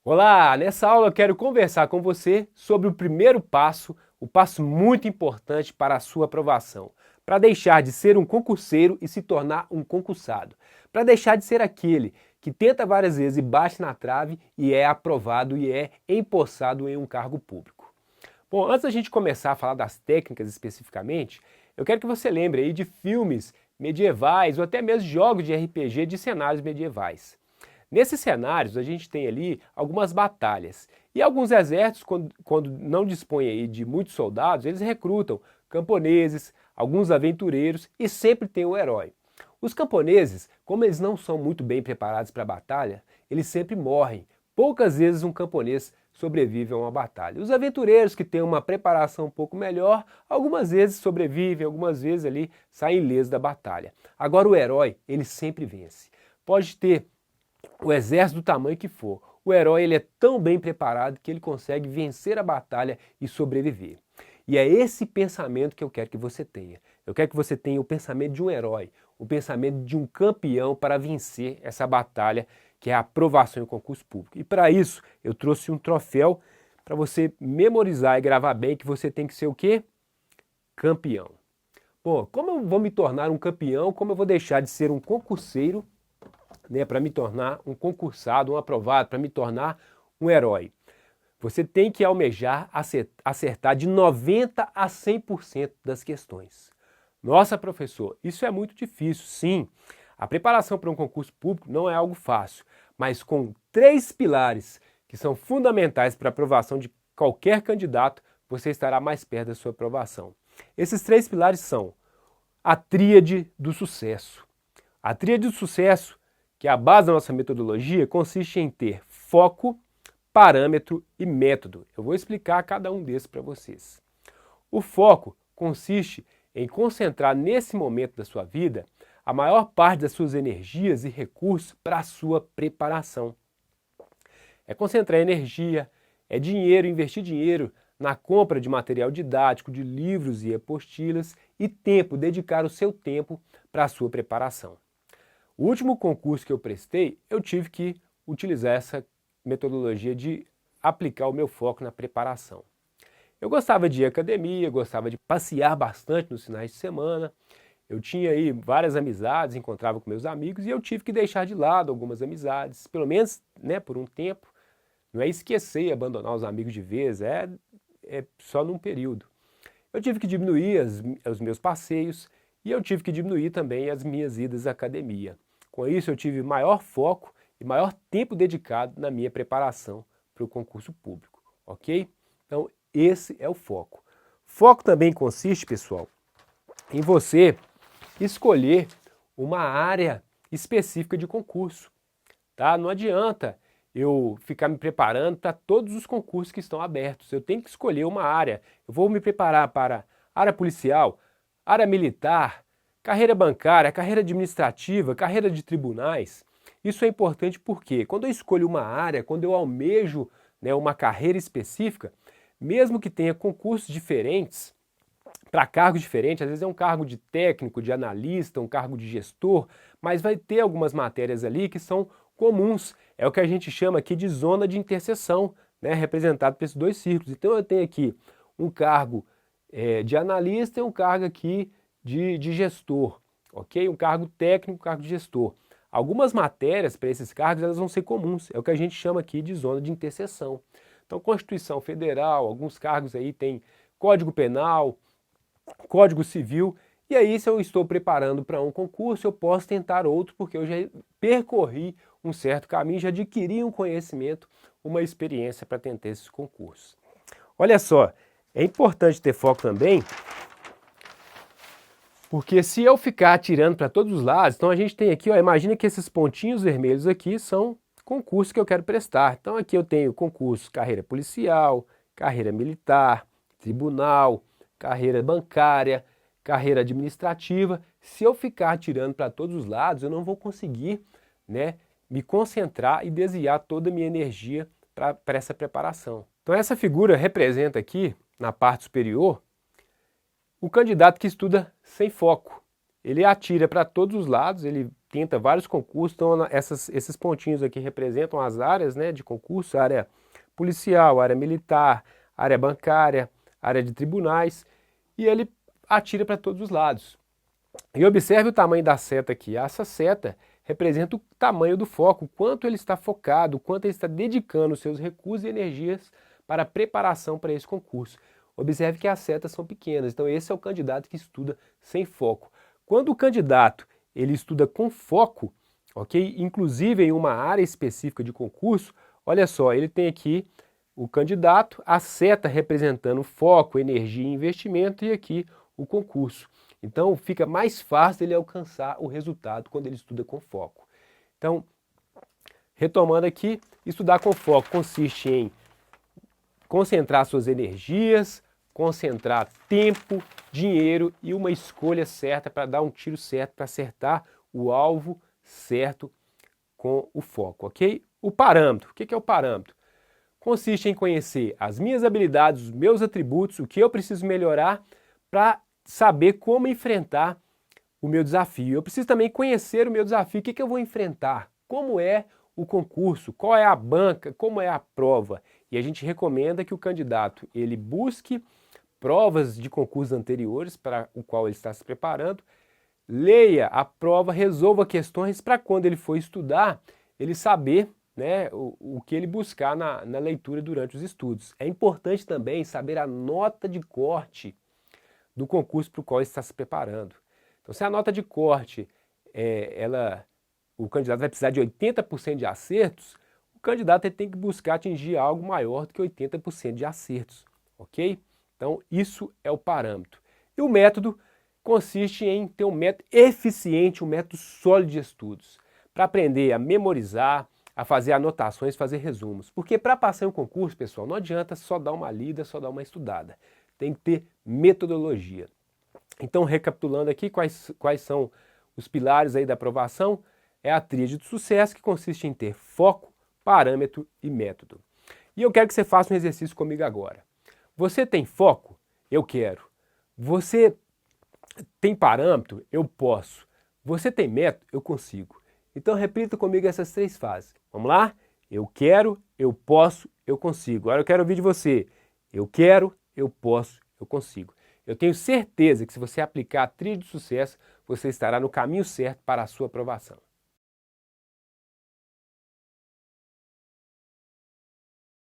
Olá, nessa aula eu quero conversar com você sobre o primeiro passo, o passo muito importante para a sua aprovação, para deixar de ser um concurseiro e se tornar um concursado, para deixar de ser aquele que tenta várias vezes e bate na trave e é aprovado e é empossado em um cargo público. Bom, antes da gente começar a falar das técnicas especificamente, eu quero que você lembre aí de filmes medievais ou até mesmo jogos de RPG de cenários medievais. Nesses cenários, a gente tem ali algumas batalhas. E alguns exércitos, quando não dispõem aí de muitos soldados, eles recrutam camponeses, alguns aventureiros e sempre tem o herói. Os camponeses, como eles não são muito bem preparados para a batalha, eles sempre morrem. Poucas vezes um camponês sobrevive a uma batalha. Os aventureiros que têm uma preparação um pouco melhor, algumas vezes sobrevivem, algumas vezes ali saem ilesos da batalha. Agora o herói, ele sempre vence. Pode ter o exército do tamanho que for, o herói ele é tão bem preparado que ele consegue vencer a batalha e sobreviver. E é esse pensamento que eu quero que você tenha. Eu quero que você tenha o pensamento de um herói, o pensamento de um campeão para vencer essa batalha que é a aprovação em um concurso público. E para isso eu trouxe um troféu para você memorizar e gravar bem que você tem que ser o quê? Campeão. Bom, como eu vou me tornar um campeão, como eu vou deixar de ser um concurseiro, para me tornar um concursado, um aprovado, para me tornar um herói? Você tem que almejar acertar de 90% a 100% das questões. Nossa, professor, isso é muito difícil. Sim, a preparação para um concurso público não é algo fácil, mas com 3 pilares que são fundamentais para a aprovação de qualquer candidato, você estará mais perto da sua aprovação. Esses 3 pilares são a tríade do sucesso. A tríade do sucesso, que é a base da nossa metodologia, consiste em ter foco, parâmetro e método. Eu vou explicar cada um desses para vocês. O foco consiste em concentrar nesse momento da sua vida a maior parte das suas energias e recursos para a sua preparação. É concentrar energia, é dinheiro, investir dinheiro na compra de material didático, de livros e apostilas e tempo, dedicar o seu tempo para a sua preparação. O último concurso que eu prestei, eu tive que utilizar essa metodologia de aplicar o meu foco na preparação. Eu gostava de ir à academia, gostava de passear bastante nos finais de semana, eu tinha aí várias amizades, encontrava com meus amigos e eu tive que deixar de lado algumas amizades, pelo menos por um tempo. Não é esquecer e abandonar os amigos de vez, é só num período. Eu tive que diminuir os meus passeios e eu tive que diminuir também as minhas idas à academia. Com isso eu tive maior foco e maior tempo dedicado na minha preparação para o concurso público, ok? Então esse é o foco. Foco também consiste, pessoal, em você escolher uma área específica de concurso, tá? Não adianta eu ficar me preparando para todos os concursos que estão abertos. Eu tenho que escolher uma área. Eu vou me preparar para área policial, área militar, carreira bancária, carreira administrativa, carreira de tribunais. Isso é importante porque quando eu escolho uma área, quando eu almejo uma carreira específica, mesmo que tenha concursos diferentes, para cargos diferentes, às vezes é um cargo de técnico, de analista, um cargo de gestor, mas vai ter algumas matérias ali que são comuns. É o que a gente chama aqui de zona de interseção, representado por esses 2 círculos. Então eu tenho aqui um cargo de analista e um cargo aqui de gestor, ok? Um cargo técnico, um cargo de gestor. Algumas matérias para esses cargos elas vão ser comuns, é o que a gente chama aqui de zona de interseção. Então Constituição Federal, alguns cargos aí tem Código Penal, Código Civil, e aí se eu estou preparando para um concurso, eu posso tentar outro, porque eu já percorri um certo caminho, já adquiri um conhecimento, uma experiência para tentar esses concursos. Olha só, é importante ter foco também, porque se eu ficar atirando para todos os lados, então a gente tem aqui, imagina que esses pontinhos vermelhos aqui são concursos que eu quero prestar. Então aqui eu tenho concurso carreira policial, carreira militar, tribunal, carreira bancária, carreira administrativa. Se eu ficar atirando para todos os lados, eu não vou conseguir me concentrar e desviar toda a minha energia para essa preparação. Então essa figura representa aqui, na parte superior, o candidato que estuda sem foco. Ele atira para todos os lados, ele tenta vários concursos, então esses pontinhos aqui representam as áreas, né, de concurso, área policial, área militar, área bancária, área de tribunais, e ele atira para todos os lados. E observe o tamanho da seta aqui. Essa seta representa o tamanho do foco, o quanto ele está focado, o quanto ele está dedicando seus recursos e energias para a preparação para esse concurso. Observe que as setas são pequenas, então esse é o candidato que estuda sem foco. Quando o candidato ele estuda com foco, ok? Inclusive em uma área específica de concurso, olha só, ele tem aqui o candidato, a seta representando foco, energia e investimento, e aqui o concurso. Então fica mais fácil ele alcançar o resultado quando ele estuda com foco. Então, retomando aqui, estudar com foco consiste em concentrar suas energias, concentrar tempo, dinheiro e uma escolha certa para dar um tiro certo, para acertar o alvo certo com o foco, ok? O parâmetro, o que é o parâmetro? Consiste em conhecer as minhas habilidades, os meus atributos, o que eu preciso melhorar para saber como enfrentar o meu desafio. Eu preciso também conhecer o meu desafio, o que eu vou enfrentar, como é o concurso, qual é a banca, como é a prova. E a gente recomenda que o candidato ele busque provas de concursos anteriores para o qual ele está se preparando, leia a prova, resolva questões para quando ele for estudar, ele saber, né, o que ele buscar na leitura durante os estudos. É importante também saber a nota de corte do concurso para o qual ele está se preparando. Então, se a nota de corte, o candidato vai precisar de 80% de acertos, o candidato ele tem que buscar atingir algo maior do que 80% de acertos, ok? Então, isso é o parâmetro. E o método consiste em ter um método eficiente, um método sólido de estudos, para aprender a memorizar, a fazer anotações, fazer resumos. Porque para passar em um concurso, pessoal, não adianta só dar uma lida, só dar uma estudada. Tem que ter metodologia. Então, recapitulando aqui, quais são os pilares aí da aprovação? É a tríade do sucesso, que consiste em ter foco, parâmetro e método. E eu quero que você faça um exercício comigo agora. Você tem foco? Eu quero. Você tem parâmetro? Eu posso. Você tem método? Eu consigo. Então repita comigo essas 3 fases. Vamos lá? Eu quero, eu posso, eu consigo. Agora eu quero ouvir de você. Eu quero, eu posso, eu consigo. Eu tenho certeza que se você aplicar a tríade do sucesso, você estará no caminho certo para a sua aprovação.